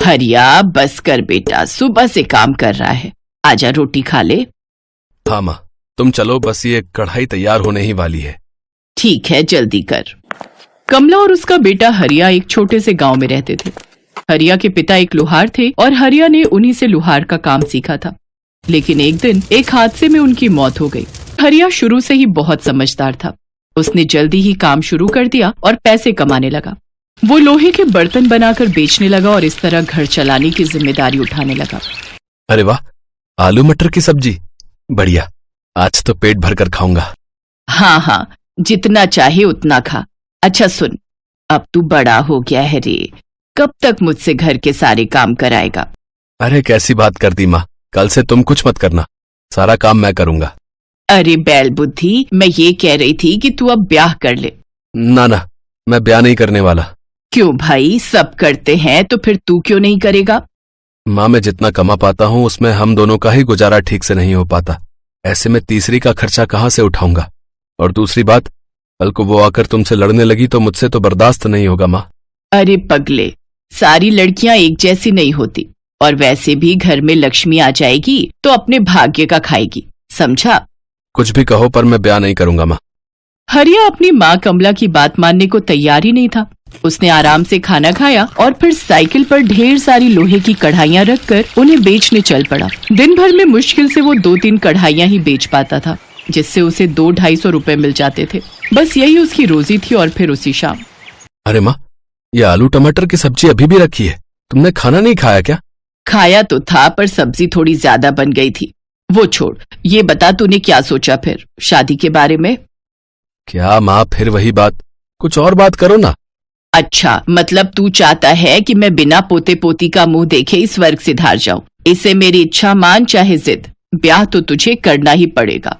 हरिया बस कर बेटा, सुबह से काम कर रहा है, आजा रोटी खा ले। हाँ माँ, तुम चलो, बस ये कढ़ाई तैयार होने ही वाली है। ठीक है, जल्दी कर। कमला और उसका बेटा हरिया एक छोटे से गांव में रहते थे। हरिया के पिता एक लोहार थे और हरिया ने उन्हीं से लोहार का काम सीखा था। लेकिन एक दिन एक हादसे में उनकी मौत हो गई। हरिया शुरू से ही बहुत समझदार था। उसने जल्दी ही काम शुरू कर दिया और पैसे कमाने लगा। वो लोहे के बर्तन बनाकर बेचने लगा और इस तरह घर चलाने की जिम्मेदारी उठाने लगा। अरे वाह, आलू मटर की सब्जी, बढ़िया, आज तो पेट भर कर खाऊंगा। हाँ हाँ, जितना चाहे उतना खा। अच्छा सुन, अब तू बड़ा हो गया है रे, कब तक मुझसे घर के सारे काम कराएगा? अरे कैसी बात कर दी माँ, कल से तुम कुछ मत करना, सारा काम मैं करूंगा। अरे बैल बुद्धि, मैं ये कह रही थी कि तू अब ब्याह कर ले। ना ना, मैं ब्याह नहीं करने वाला। क्यों भाई, सब करते हैं तो फिर तू क्यों नहीं करेगा? माँ, मैं जितना कमा पाता हूँ उसमें हम दोनों का ही गुजारा ठीक से नहीं हो पाता। ऐसे में तीसरी का खर्चा कहाँ से उठाऊंगा? और दूसरी बात, कल को वो आकर तुमसे लड़ने लगी तो मुझसे तो बर्दाश्त नहीं होगा माँ। अरे पगले, सारी लड़कियां एक जैसी नहीं होती, और वैसे भी घर में लक्ष्मी आ जाएगी तो अपने भाग्य का खाएगी, समझा? कुछ भी कहो पर मैं ब्याह नहीं करूंगा माँ। हरिया अपनी माँ कमला की बात मानने को तैयार ही नहीं था। उसने आराम से खाना खाया और फिर साइकिल पर ढेर सारी लोहे की कढ़ाइयाँ रखकर उन्हें बेचने चल पड़ा। दिन भर में मुश्किल से वो 2-3 कढ़ाइयाँ ही बेच पाता था, जिससे उसे 200-250 रुपए मिल जाते थे। बस यही उसकी रोजी थी। और फिर उसी शाम, अरे माँ, ये आलू टमाटर की सब्जी अभी भी रखी है, तुमने खाना नहीं खाया क्या? खाया तो था, पर सब्जी थोड़ी ज्यादा बन गई थी। वो छोड़, ये बता तूने क्या सोचा फिर शादी के बारे में? क्या माँ, फिर वही बात, कुछ और बात करो ना। अच्छा, मतलब तू चाहता है कि मैं बिना पोते पोती का मुंह देखे इस स्वर्ग से धार जाऊं? इसे मेरी इच्छा मान चाहे जिद, ब्याह तो तुझे करना ही पड़ेगा।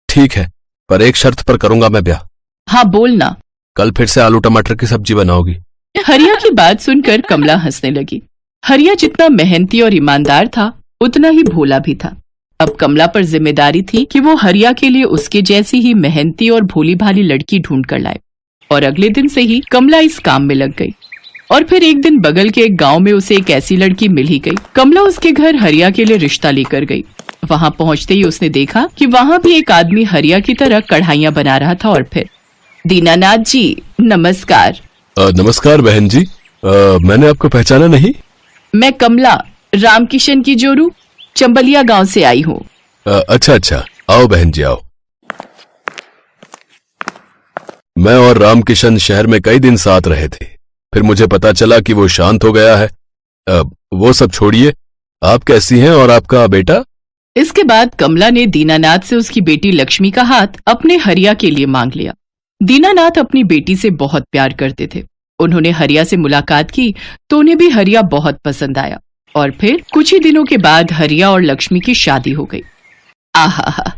ठीक है, पर एक शर्त पर करूंगा मैं ब्याह। हाँ बोलना। कल फिर से आलू टमाटर की सब्जी बनाओगी? हरिया की बात सुनकर कमला हंसने लगी। हरिया जितना मेहनती और ईमानदार था, उतना ही भोला भी था। अब कमला पर जिम्मेदारी थी कि वो हरिया के लिए उसके जैसी ही मेहनती और भोली भाली लड़की ढूंढ कर लाए। और अगले दिन से ही कमला इस काम में लग गई। और फिर एक दिन बगल के एक गांव में उसे एक ऐसी लड़की मिल ही गई। कमला उसके घर हरिया के लिए रिश्ता लेकर गई। वहां पहुंचते ही उसने देखा कि वहां भी एक आदमी हरिया की तरह कढ़ाइयाँ बना रहा था। और फिर, दीनानाथ जी नमस्कार। नमस्कार बहन जी, मैंने आपको पहचाना नहीं। मैं कमला, रामकिशन की जोरू, चंबलिया गांव से आई हूँ। अच्छा अच्छा, आओ बहन जी आओ। मैं और रामकिशन शहर में कई दिन साथ रहे थे, फिर मुझे पता चला कि वो शांत हो गया है। वो सब छोड़िए, आप कैसी हैं और आपका बेटा? इसके बाद कमला ने दीनानाथ से उसकी बेटी लक्ष्मी का हाथ अपने हरिया के लिए मांग लिया। दीनानाथ अपनी बेटी से बहुत प्यार करते थे। उन्होंने हरिया से मुलाकात की तो उन्हें भी हरिया बहुत पसंद आया। और फिर कुछ ही दिनों के बाद हरिया और लक्ष्मी की शादी हो गई। आहा,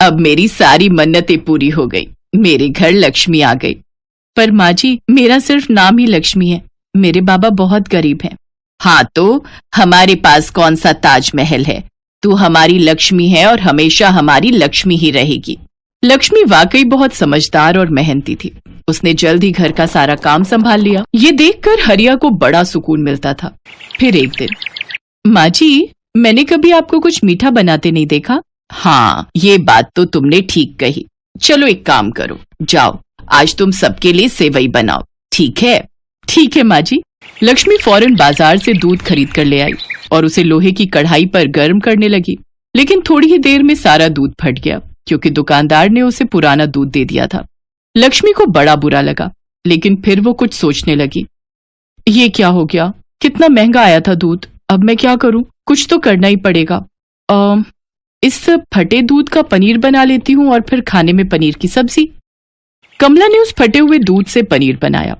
अब मेरी सारी मन्नतें पूरी हो गई, मेरे घर लक्ष्मी आ गई। पर माँ जी, मेरा सिर्फ नाम ही लक्ष्मी है, मेरे बाबा बहुत गरीब हैं। हाँ तो हमारे पास कौन सा ताजमहल है, तू हमारी लक्ष्मी है और हमेशा हमारी लक्ष्मी ही रहेगी। लक्ष्मी वाकई बहुत समझदार और मेहनती थी। उसने जल्द ही घर का सारा काम संभाल लिया। ये देखकर हरिया को बड़ा सुकून मिलता था। फिर एक दिन, माँ जी, मैंने कभी आपको कुछ मीठा बनाते नहीं देखा। हाँ, ये बात तो तुमने ठीक कही। चलो एक काम करो, जाओ आज तुम सबके लिए सेवई बनाओ, ठीक है? ठीक है माँ जी। लक्ष्मी फौरन बाजार से दूध खरीद कर ले आई और उसे लोहे की कढ़ाई पर गर्म करने लगी। लेकिन थोड़ी ही देर में सारा दूध फट गया, क्योंकि दुकानदार ने उसे पुराना दूध दे दिया था। लक्ष्मी को बड़ा बुरा लगा, लेकिन फिर वो कुछ सोचने लगी। ये क्या हो गया, कितना महंगा आया था दूध, अब मैं क्या करूं? कुछ तो करना ही पड़ेगा। इस फटे दूध का पनीर बना लेती हूँ और फिर खाने में पनीर की सब्जी। कमला ने उस फटे हुए दूध से पनीर बनाया।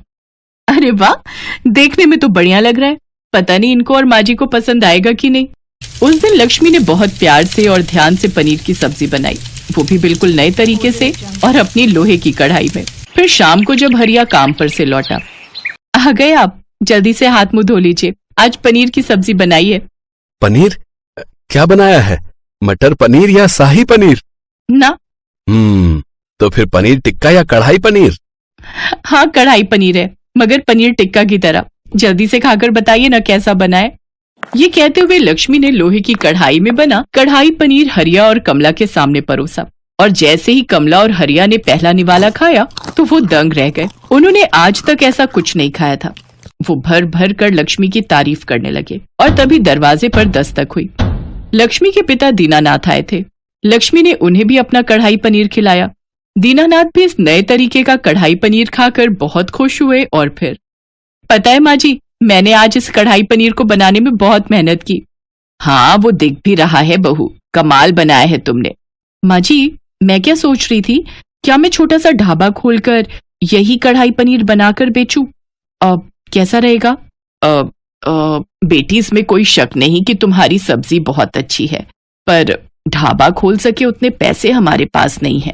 अरे वाह, देखने में तो बढ़िया लग रहा है, पता नहीं इनको और माँ जी को पसंद आएगा कि नहीं। उस दिन लक्ष्मी ने बहुत प्यार से और ध्यान से पनीर की सब्जी बनाई, वो भी बिल्कुल नए तरीके से और अपनी लोहे की कढ़ाई में। फिर शाम को जब हरिया काम पर से लौटा, आ गए आप, जल्दी से हाथ मुंह धो लीजिए, आज पनीर की सब्जी बनाई है। पनीर? क्या बनाया है, मटर पनीर या शाही पनीर? ना। तो फिर पनीर टिक्का या कढ़ाई पनीर? हाँ, कढ़ाई पनीर है, मगर पनीर टिक्का की तरह। जल्दी से खाकर बताइए ना कैसा बना है। ये कहते हुए लक्ष्मी ने लोहे की कढ़ाई में बना कढ़ाई पनीर हरिया और कमला के सामने परोसा। और जैसे ही कमला और हरिया ने पहला निवाला खाया तो वो दंग रह गए। उन्होंने आज तक ऐसा कुछ नहीं खाया था। वो भर भर कर लक्ष्मी की तारीफ करने लगे और तभी दरवाजे पर दस्तक हुई। लक्ष्मी के पिता दीनानाथ आए थे। लक्ष्मी ने उन्हें भी अपना कढ़ाई पनीर खिलाया। दीनानाथ भी इस नए तरीके का कढ़ाई पनीर खाकर बहुत खुश हुए और फिर, पता है माँ जी, मैंने आज इस कढ़ाई पनीर को बनाने में बहुत मेहनत की। हाँ, वो दिख भी रहा है बहू, कमाल बनाया है तुमने। माँ जी, मैं क्या सोच रही थी, क्या मैं छोटा सा ढाबा खोलकर यही कढ़ाई पनीर बनाकर बेचूं? कैसा रहेगा? बेटी, इसमें कोई शक नहीं कि तुम्हारी सब्जी बहुत अच्छी है, पर ढाबा खोल सके उतने पैसे हमारे पास नहीं है।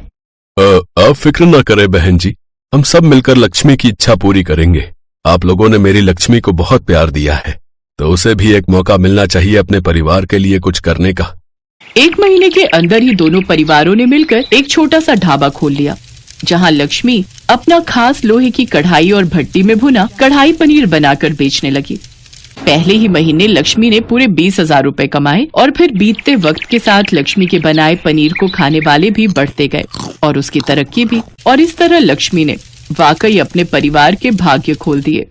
आप फिक्र न करें बहन जी, हम सब मिलकर लक्ष्मी की इच्छा पूरी करेंगे। आप लोगों ने मेरी लक्ष्मी को बहुत प्यार दिया है, तो उसे भी एक मौका मिलना चाहिए अपने परिवार के लिए कुछ करने का। 1 महीने के अंदर ही दोनों परिवारों ने मिलकर एक छोटा सा ढाबा खोल लिया, जहां लक्ष्मी अपना खास लोहे की कढ़ाई और भट्टी में भुना कढ़ाई पनीर बनाकर बेचने लगी। पहले ही महीने लक्ष्मी ने पूरे 20,000 रुपए कमाए और फिर बीतते वक्त के साथ लक्ष्मी के बनाए पनीर को खाने वाले भी बढ़ते गए और उसकी तरक्की भी। और इस तरह लक्ष्मी ने वाकई अपने परिवार के भाग्य खोल दिए।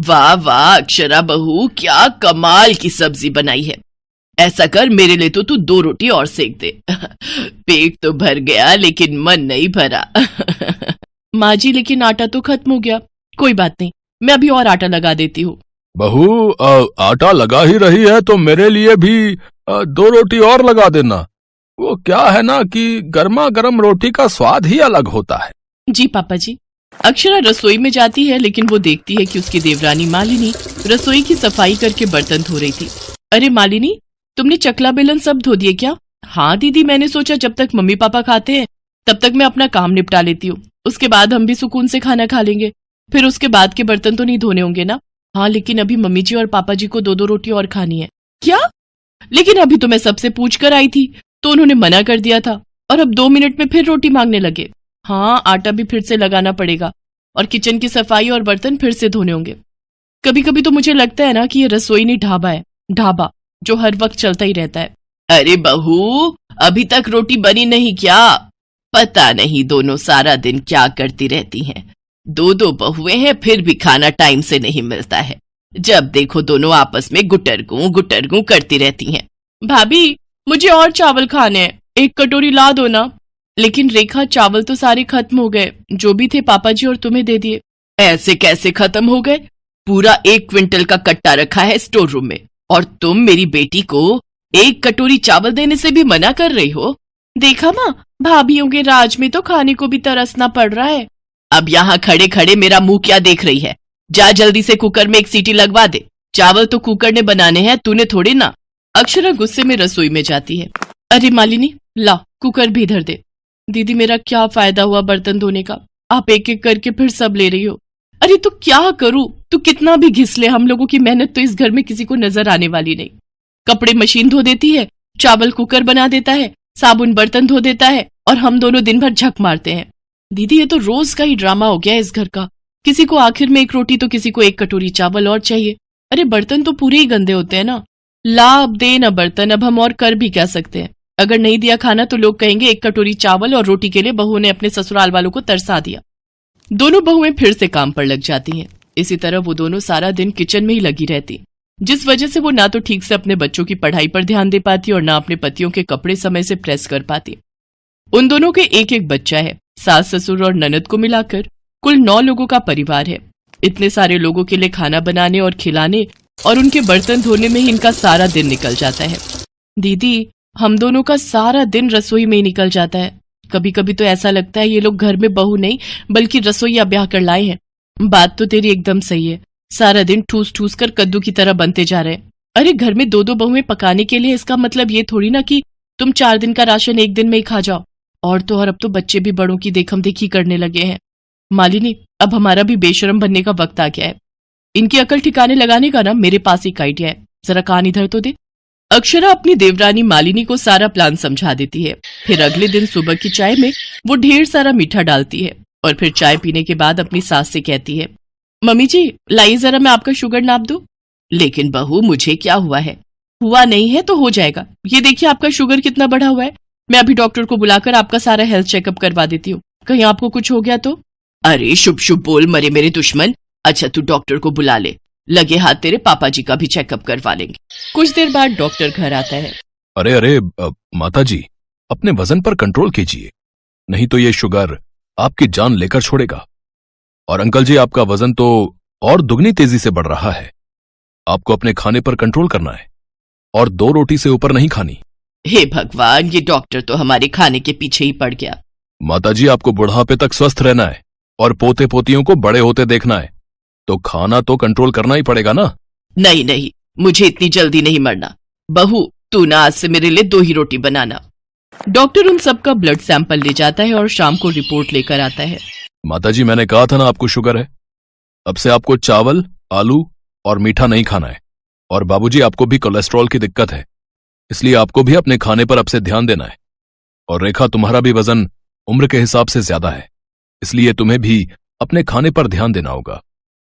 वाह वाह अक्षरा बहू, क्या कमाल की सब्जी बनाई है। ऐसा कर, मेरे लिए तो तू 2 रोटी और सेक दे। पेट तो भर गया लेकिन मन नहीं भरा। माँ जी, लेकिन आटा तो खत्म हो गया। कोई बात नहीं, मैं अभी और आटा लगा देती हूँ। बहू, आटा लगा ही रही है तो मेरे लिए भी 2 रोटी और लगा देना। वो क्या है ना कि गर्मा गर्म रोटी का स्वाद ही अलग होता है। जी पापा जी। अक्षरा रसोई में जाती है, लेकिन वो देखती है कि उसकी देवरानी मालिनी रसोई की सफाई करके बर्तन धो रही थी। अरे मालिनी, तुमने चकला बेलन सब धो दिए क्या? हाँ दीदी, मैंने सोचा जब तक मम्मी पापा खाते हैं तब तक मैं अपना काम निपटा लेती हूँ, उसके बाद हम भी सुकून से खाना खा लेंगे। फिर उसके बाद के बर्तन तो नहीं धोने होंगे ना? हाँ, लेकिन अभी मम्मी जी और पापा जी को 2-2 रोटी और खानी है। क्या? लेकिन अभी तो मैं सबसे पूछ कर आई थी तो उन्होंने मना कर दिया था, और अब 2 मिनट में फिर रोटी मांगने लगे। हाँ, आटा भी फिर से लगाना पड़ेगा और किचन की सफाई और बर्तन फिर से धोने होंगे। कभी कभी तो मुझे लगता है ना कि ये रसोई नहीं ढाबा है, ढाबा जो हर वक्त चलता ही रहता है। अरे बहू, अभी तक रोटी बनी नहीं क्या? पता नहीं दोनों सारा दिन क्या करती रहती हैं। 2-2 बहुएं हैं, फिर भी खाना टाइम से नहीं मिलता है। जब देखो दोनों आपस में गुटरगू करती रहती हैं। भाभी, मुझे और चावल खाने हैं, 1 कटोरी ला दो ना। लेकिन रेखा, चावल तो सारे खत्म हो गए, जो भी थे पापा जी और तुम्हें दे दिए। ऐसे कैसे खत्म हो गए? पूरा 1 क्विंटल का कट्टा रखा है स्टोर रूम में, और तुम मेरी बेटी को 1 कटोरी चावल देने से भी मना कर रही हो। देखा माँ, भाभीयों के राज में तो खाने को भी तरसना पड़ रहा है। अब यहाँ खड़े खड़े मेरा मुंह क्या देख रही है? जा जल्दी से कुकर में 1 सीटी लगवा दे। चावल तो कुकर ने बनाने हैं, तूने थोड़ी ना। अक्षरा गुस्से में रसोई में जाती है। अरे मालिनी, ला कुकर भी इधर दे। दीदी, मेरा क्या फायदा हुआ बर्तन धोने का? आप एक एक करके फिर सब ले रही हो। अरे तो क्या करूं? तू कितना भी घिस ले, हम लोगों की मेहनत तो इस घर में किसी को नजर आने वाली नहीं। कपड़े मशीन धो देती है, चावल कुकर बना देता है, साबुन बर्तन धो देता है, और हम दोनों दिन भर झक मारते हैं। दीदी, ये तो रोज का ही ड्रामा हो गया है इस घर का। किसी को आखिर में 1 रोटी तो किसी को 1 कटोरी चावल और चाहिए। अरे बर्तन तो पूरे ही गंदे होते हैं ना। ला अब दे ना बर्तन, अब हम और कर भी क्या सकते हैं? अगर नहीं दिया खाना तो लोग कहेंगे 1 कटोरी चावल और रोटी के लिए बहू ने अपने ससुराल वालों को तरसा दिया। दोनों बहुएं फिर से काम पर लग जाती हैं। इसी तरह वो दोनों सारा दिन किचन में ही लगी रहती, जिस वजह से वो ना तो ठीक से अपने बच्चों की पढ़ाई पर ध्यान दे पाती और ना अपने पतियों के कपड़े समय से प्रेस कर पाती। उन दोनों के एक बच्चा है। सास ससुर और ननद को मिलाकर कुल 9 लोगों का परिवार है। इतने सारे लोगों के लिए खाना बनाने और खिलाने और उनके बर्तन धोने में ही इनका सारा दिन निकल जाता है। दीदी, हम दोनों का सारा दिन रसोई में ही निकल जाता है। कभी कभी तो ऐसा लगता है ये लोग घर में बहू नहीं बल्कि रसोईया ब्याह कर लाए हैं। बात तो तेरी एकदम सही है, सारा दिन ठूस ठूस कर कद्दू की तरह बनते जा रहे हैं। अरे घर में 2-2 बहुएं पकाने के लिए, इसका मतलब ये थोड़ी ना कि तुम 4 दिन का राशन 1 दिन में ही खा जाओ। और तो और अब तो बच्चे भी बड़ों की देखम देखी करने लगे हैं। मालिनी, अब हमारा भी बेशरम बनने का वक्त आ गया है। इनकी अकल ठिकाने लगाने का ना मेरे पास एक आइडिया है, जरा कान इधर तो दे। अक्षरा अपनी देवरानी मालिनी को सारा प्लान समझा देती है। फिर अगले दिन सुबह की चाय में वो ढेर सारा मीठा डालती है और फिर चाय पीने के बाद अपनी सास से कहती है, मम्मी जी लाइए जरा मैं आपका शुगर नाप दूं। लेकिन बहू मुझे क्या हुआ है? हुआ नहीं है तो हो जाएगा। ये देखिए आपका शुगर कितना बढ़ा हुआ है। मैं अभी डॉक्टर को बुलाकर आपका सारा हेल्थ चेकअप करवा देती हूँ, कहीं आपको कुछ हो गया तो। अरे शुभ शुभ बोल मरे मेरे दुश्मन। अच्छा तू डॉक्टर को बुला ले, लगे हाथ तेरे पापा जी का भी चेकअप करवा लेंगे। कुछ देर बाद डॉक्टर घर आता है। अरे अरे माता जी, अपने वजन पर कंट्रोल कीजिए, नहीं तो ये शुगर आपकी जान लेकर छोड़ेगा। और अंकल जी, आपका वजन तो और दुगनी तेजी से बढ़ रहा है। आपको अपने खाने पर कंट्रोल करना है और 2 रोटी से ऊपर नहीं खानी। हे भगवान, ये डॉक्टर तो हमारे खाने के पीछे ही पड़ गया। माता जी, आपको बुढ़ापे तक स्वस्थ रहना है और पोते पोतियों को बड़े होते देखना है, तो खाना तो कंट्रोल करना ही पड़ेगा ना। नहीं नहीं, मुझे इतनी जल्दी नहीं मरना। बहू तू ना आज से मेरे लिए 2 ही रोटी बनाना। डॉक्टर उन सबका ब्लड सैंपल ले जाता है और शाम को रिपोर्ट लेकर आता है। माता जी, मैंने कहा था ना आपको शुगर है। अब से आपको चावल, आलू और मीठा नहीं खाना है। और बाबूजी, आपको भी कोलेस्ट्रॉल की दिक्कत है, इसलिए आपको भी अपने खाने पर अब से ध्यान देना है। और रेखा, तुम्हारा भी वजन उम्र के हिसाब से ज्यादा है, इसलिए तुम्हें भी अपने खाने पर ध्यान देना होगा।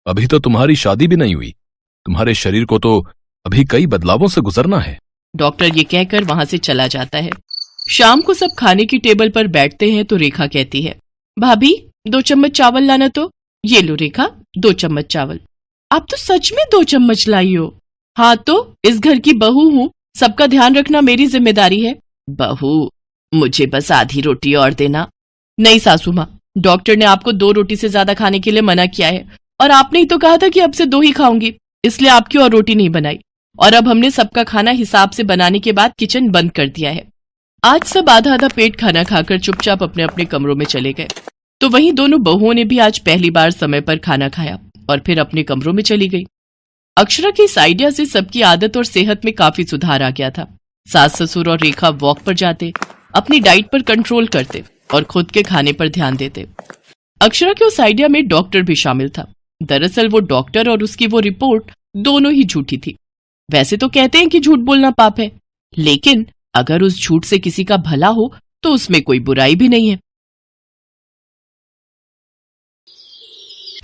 अभी तो तुम्हारी शादी भी नहीं हुई, तुम्हारे शरीर को तो अभी कई बदलावों से गुजरना है। डॉक्टर ये कहकर वहां से चला जाता है। शाम को सब खाने की टेबल पर बैठते हैं तो रेखा कहती है, भाभी 2 चम्मच चावल लाना तो। ये लो रेखा, 2 चम्मच चावल। आप तो सच में 2 चम्मच लाई हो। हाँ तो इस घर की बहू हूँ, सबका ध्यान रखना मेरी जिम्मेदारी है। बहू मुझे बस आधी रोटी और देना। नहीं सासू माँ, डॉक्टर ने आपको 2 रोटी से ज्यादा खाने के लिए मना किया है और आपने ही तो कहा था कि अब से 2 ही खाऊंगी, इसलिए आपकी और रोटी नहीं बनाई। और अब हमने सबका खाना हिसाब से बनाने के बाद किचन बंद कर दिया है। आज सब आधा आधा पेट खाना खाकर चुपचाप अपने अपने कमरों में चले गए। तो वहीं दोनों बहुओं ने भी आज पहली बार समय पर खाना खाया और फिर अपने कमरों में चली गई। अक्षरा के इस आइडिया से सबकी आदत और सेहत में काफी सुधार आ गया था। सास ससुर और रेखा वॉक पर जाते, अपनी डाइट पर कंट्रोल करते और खुद के खाने पर ध्यान देते। अक्षरा के उस आइडिया में डॉक्टर भी शामिल था। दरअसल वो डॉक्टर और उसकी वो रिपोर्ट दोनों ही झूठी थी। वैसे तो कहते हैं कि झूठ बोलना पाप है, लेकिन अगर उस झूठ से किसी का भला हो तो उसमें कोई बुराई भी नहीं है।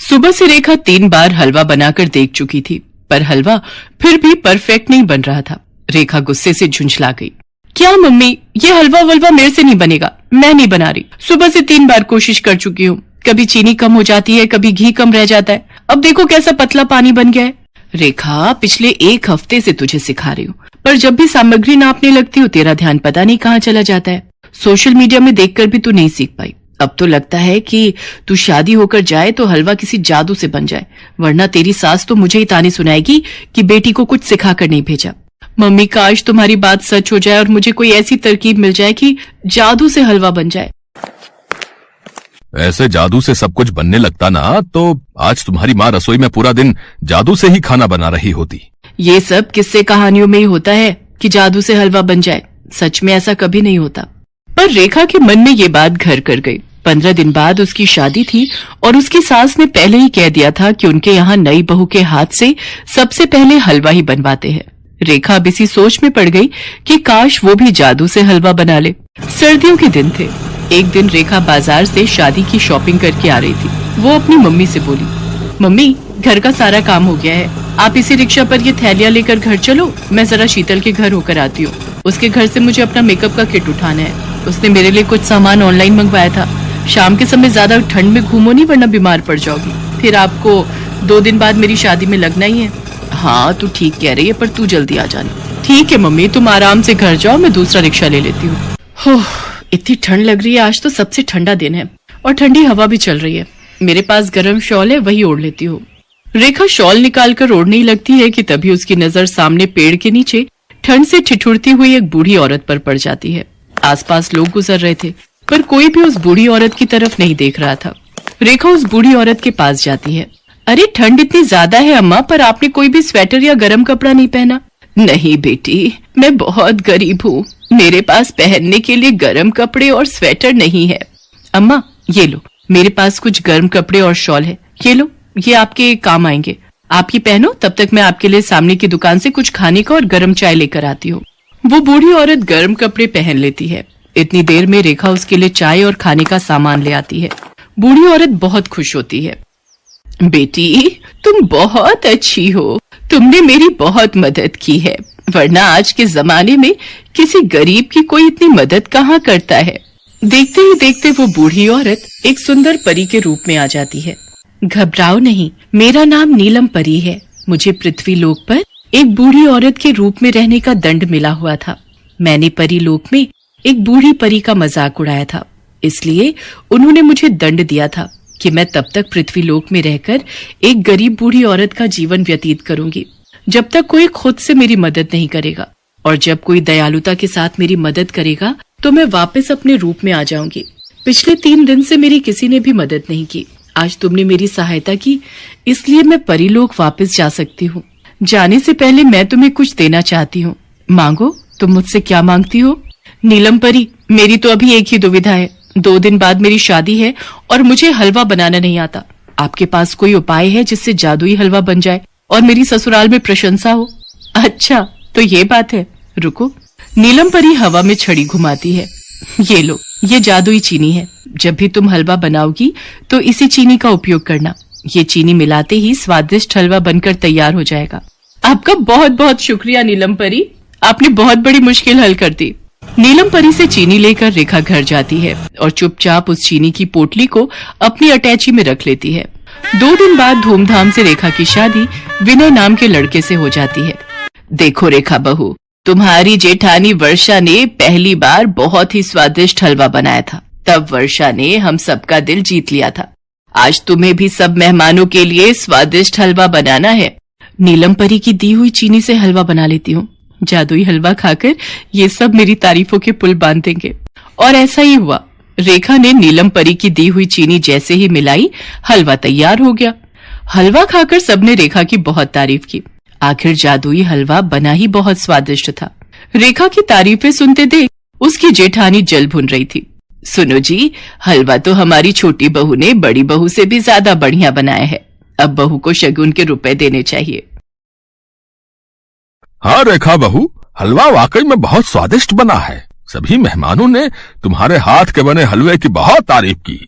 सुबह से रेखा 3 बार हलवा बनाकर देख चुकी थी, पर हलवा फिर भी परफेक्ट नहीं बन रहा था। रेखा गुस्से से झुंझला गई। क्या मम्मी, ये हलवा वलवा मेरे से नहीं बनेगा, मैं नहीं बना रही। सुबह से 3 बार कोशिश कर चुकी हूँ, कभी चीनी कम हो जाती है, कभी घी कम रह जाता है। अब देखो कैसा पतला पानी बन गया है। रेखा पिछले 1 हफ्ते से तुझे सिखा रही हूँ, पर जब भी सामग्री नापने लगती हो तेरा ध्यान पता नहीं कहाँ चला जाता है। सोशल मीडिया में देखकर भी तू नहीं सीख पाई। अब तो लगता है कि तू शादी होकर जाए तो हलवा किसी जादू से बन जाए, वरना तेरी सास तो मुझे ही ताने सुनाएगी कि बेटी को कुछ सिखाकर नहीं भेजा। मम्मी काश तुम्हारी बात सच हो जाए और मुझे कोई ऐसी तरकीब मिल जाए कि जादू से हलवा बन जाए। ऐसे जादू से सब कुछ बनने लगता ना तो आज तुम्हारी माँ रसोई में पूरा दिन जादू से ही खाना बना रही होती। ये सब किस्से कहानियों में ही होता है कि जादू से हलवा बन जाए, सच में ऐसा कभी नहीं होता। पर रेखा के मन में ये बात घर कर गई। 15 दिन बाद उसकी शादी थी और उसकी सास ने पहले ही कह दिया था कि उनके यहाँ नई बहू के हाथ से सबसे पहले हलवा ही बनवाते हैं। रेखा अब इसी सोच में पड़ गई कि काश वो भी जादू से हलवा बना ले। सर्दियों के दिन थे। एक दिन रेखा बाजार से शादी की शॉपिंग करके आ रही थी। वो अपनी मम्मी से बोली, मम्मी घर का सारा काम हो गया है, आप इसी रिक्शा पर ये थैलियां लेकर घर चलो, मैं जरा शीतल के घर होकर आती हूँ। उसके घर से मुझे अपना मेकअप का किट उठाना है। उसने मेरे लिए कुछ सामान ऑनलाइन मंगवाया था। शाम के समय ज्यादा ठंड में घूमो नहीं, वरना बीमार पड़ जाओगी। फिर आपको 2 दिन बाद मेरी शादी में लगना ही है। हाँ तू ठीक कह रही है, पर तू जल्दी आ जाना। ठीक है मम्मी, तुम आराम से घर जाओ, मैं दूसरा रिक्शा ले लेती हूँ। इतनी ठंड लग रही है, आज तो सबसे ठंडा दिन है और ठंडी हवा भी चल रही है। मेरे पास गर्म शॉल है, वही ओढ़ लेती हूँ। रेखा शॉल निकालकर ओढ़ने ही लगती है कि तभी उसकी नजर सामने पेड़ के नीचे ठंड से ठिठुरती हुई एक बूढ़ी औरत पर पड़ जाती है। आसपास लोग गुजर रहे थे, पर कोई भी उस बूढ़ी औरत की तरफ नहीं देख रहा था। रेखा उस बूढ़ी औरत के पास जाती है। अरे ठंड इतनी ज्यादा है अम्मा, पर आपने कोई भी स्वेटर या गर्म कपड़ा नहीं पहना। नहीं बेटी, मैं बहुत गरीब हूँ, मेरे पास पहनने के लिए गर्म कपड़े और स्वेटर नहीं है। अम्मा ये लो, मेरे पास कुछ गर्म कपड़े और शॉल है, ये लो, ये आपके काम आएंगे। आप ये पहनो, तब तक मैं आपके लिए सामने की दुकान से कुछ खाने का और गर्म चाय लेकर आती हूँ। वो बूढ़ी औरत गर्म कपड़े पहन लेती है। इतनी देर में रेखा उसके लिए चाय और खाने का सामान ले आती है। बूढ़ी औरत बहुत खुश होती है। बेटी, तुम बहुत अच्छी हो, तुमने मेरी बहुत मदद की है, वरना आज के जमाने में किसी गरीब की कोई इतनी मदद कहाँ करता है। देखते ही देखते वो बूढ़ी औरत एक सुंदर परी के रूप में आ जाती है। घबराओ नहीं, मेरा नाम नीलम परी है। मुझे पृथ्वी लोक पर एक बूढ़ी औरत के रूप में रहने का दंड मिला हुआ था। मैंने परी लोक में एक बूढ़ी परी का मजाक उड़ाया था, इसलिए उन्होंने मुझे दंड दिया था कि मैं तब तक पृथ्वी लोक में रहकर एक गरीब बूढ़ी औरत का जीवन व्यतीत करूंगी जब तक कोई खुद से मेरी मदद नहीं करेगा, और जब कोई दयालुता के साथ मेरी मदद करेगा तो मैं वापस अपने रूप में आ जाऊंगी। पिछले 3 दिन से मेरी किसी ने भी मदद नहीं की। आज तुमने मेरी सहायता की, इसलिए मैं परीलोक वापस जा सकती हूँ। जाने से पहले मैं तुम्हें कुछ देना चाहती हूँ। मांगो, तुम मुझसे क्या मांगती हो? नीलम परी, मेरी तो अभी एक ही दुविधा है। 2 दिन बाद मेरी शादी है और मुझे हलवा बनाना नहीं आता। आपके पास कोई उपाय है जिससे जादुई हलवा बन जाए और मेरी ससुराल में प्रशंसा हो? अच्छा, तो ये बात है। रुको। नीलम परी हवा में छड़ी घुमाती है। ये लो, ये जादुई चीनी है। जब भी तुम हलवा बनाओगी तो इसी चीनी का उपयोग करना। ये चीनी मिलाते ही स्वादिष्ट हलवा बनकर तैयार हो जाएगा। आपका बहुत बहुत शुक्रिया नीलम परी, आपने बहुत बड़ी मुश्किल हल कर दी। नीलम परी से चीनी लेकर रेखा घर जाती है और चुपचाप उस चीनी की पोटली को अपनी अटैची में रख लेती है। 2 दिन बाद धूमधाम से रेखा की शादी विनय नाम के लड़के से हो जाती है। देखो रेखा बहू, तुम्हारी जेठानी वर्षा ने पहली बार बहुत ही स्वादिष्ट हलवा बनाया था। तब वर्षा ने हम सबका दिल जीत लिया था। आज तुम्हें भी सब मेहमानों के लिए स्वादिष्ट हलवा बनाना है। नीलम परी की दी हुई चीनी से हलवा बना लेती हूँ। जादुई हलवा खाकर ये सब मेरी तारीफों के पुल बांध देंगे। और ऐसा ही हुआ। रेखा ने नीलम परी की दी हुई चीनी जैसे ही मिलाई, हलवा तैयार हो गया। हलवा खाकर सबने रेखा की बहुत तारीफ की। आखिर जादुई हलवा बना ही बहुत स्वादिष्ट था। रेखा की तारीफें सुनते देख उसकी जेठानी जल भुन रही थी। सुनो जी, हलवा तो हमारी छोटी बहू ने बड़ी बहू से भी ज्यादा बढ़िया बनाया है। अब बहू को शगुन के रुपए देने चाहिए। हाँ रेखा बहू, हलवा वाकई में बहुत स्वादिष्ट बना है। सभी मेहमानों ने तुम्हारे हाथ के बने हलवे की बहुत तारीफ की।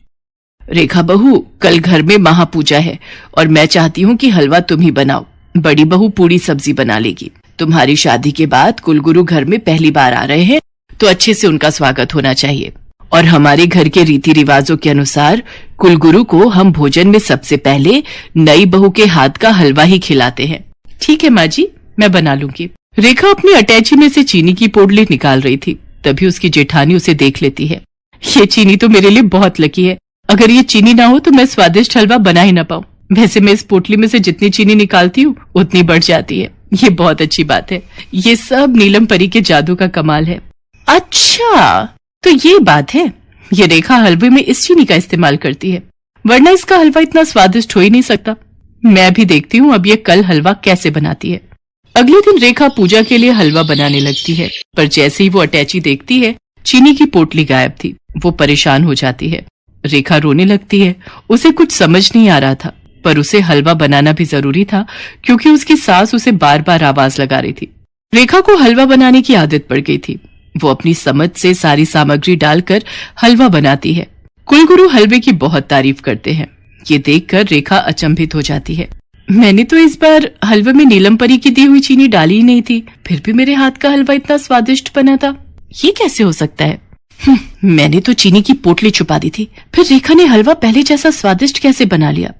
रेखा बहू, कल घर में महापूजा है और मैं चाहती हूँ कि हलवा तुम ही बनाओ। बड़ी बहू पूरी सब्जी बना लेगी। तुम्हारी शादी के बाद कुलगुरु घर में पहली बार आ रहे हैं, तो अच्छे से उनका स्वागत होना चाहिए। और हमारे घर के रीति रिवाजों के अनुसार कुलगुरु को हम भोजन में सबसे पहले नई बहू के हाथ का हलवा ही खिलाते हैं। ठीक है माँ जी, मैं बना लूंगी। रेखा अपनी अटैची में से चीनी की पोटली निकाल रही थी, तभी उसकी जेठानी उसे देख लेती है। ये चीनी तो मेरे लिए बहुत लकी है। अगर ये चीनी ना हो तो मैं स्वादिष्ट हलवा बना ही ना पाऊं। वैसे मैं इस पोटली में से जितनी चीनी निकालती हूँ उतनी बढ़ जाती है। ये बहुत अच्छी बात है। ये सब नीलम परी के जादू का कमाल है। अच्छा, तो ये बात है। ये रेखा हलवे में इस चीनी का इस्तेमाल करती है, वरना इसका हलवा इतना स्वादिष्ट हो ही नहीं सकता। मैं भी देखती हूँ अब ये कल हलवा कैसे बनाती है। अगले दिन रेखा पूजा के लिए हलवा बनाने लगती है, पर जैसे ही वो अटैची देखती है, चीनी की पोटली गायब थी। वो परेशान हो जाती है। रेखा रोने लगती है। उसे कुछ समझ नहीं आ रहा था, पर उसे हलवा बनाना भी जरूरी था क्योंकि उसकी सास उसे बार बार आवाज लगा रही थी। रेखा को हलवा बनाने की आदत पड़ गई थी। वो अपनी समझ से सारी सामग्री डालकर हलवा बनाती है। कुलगुरु हलवे की बहुत तारीफ करते हैं। ये देखकर रेखा अचंभित हो जाती है। मैंने तो इस बार हलवे में नीलम परी की दी हुई चीनी डाली ही नहीं थी, फिर भी मेरे हाथ का हलवा इतना स्वादिष्ट बना था। ये कैसे हो सकता है? मैंने तो चीनी की पोटली छुपा दी थी, फिर रेखा ने हलवा पहले जैसा स्वादिष्ट कैसे बना लिया?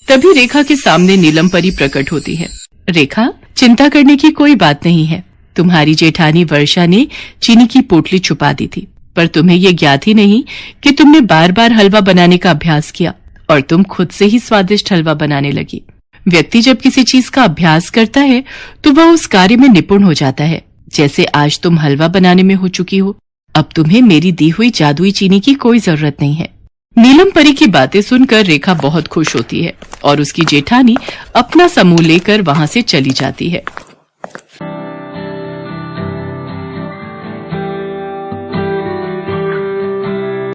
तभी रेखा के सामने नीलम परी प्रकट होती है। रेखा, चिंता करने की कोई बात नहीं है। तुम्हारी जेठानी वर्षा ने चीनी की पोटली छुपा दी थी, पर तुम्हें ये ज्ञात ही नहीं कि तुमने बार बार हलवा बनाने का अभ्यास किया और तुम खुद से ही स्वादिष्ट हलवा बनाने लगी। व्यक्ति जब किसी चीज का अभ्यास करता है तो वह उस कार्य में निपुण हो जाता है। जैसे आज तुम हलवा बनाने में हो चुकी हो। अब तुम्हें मेरी दी हुई जादुई चीनी की कोई जरूरत नहीं है। नीलम परी की बातें सुनकर रेखा बहुत खुश होती है और उसकी जेठानी अपना समूह लेकर वहां से चली जाती है।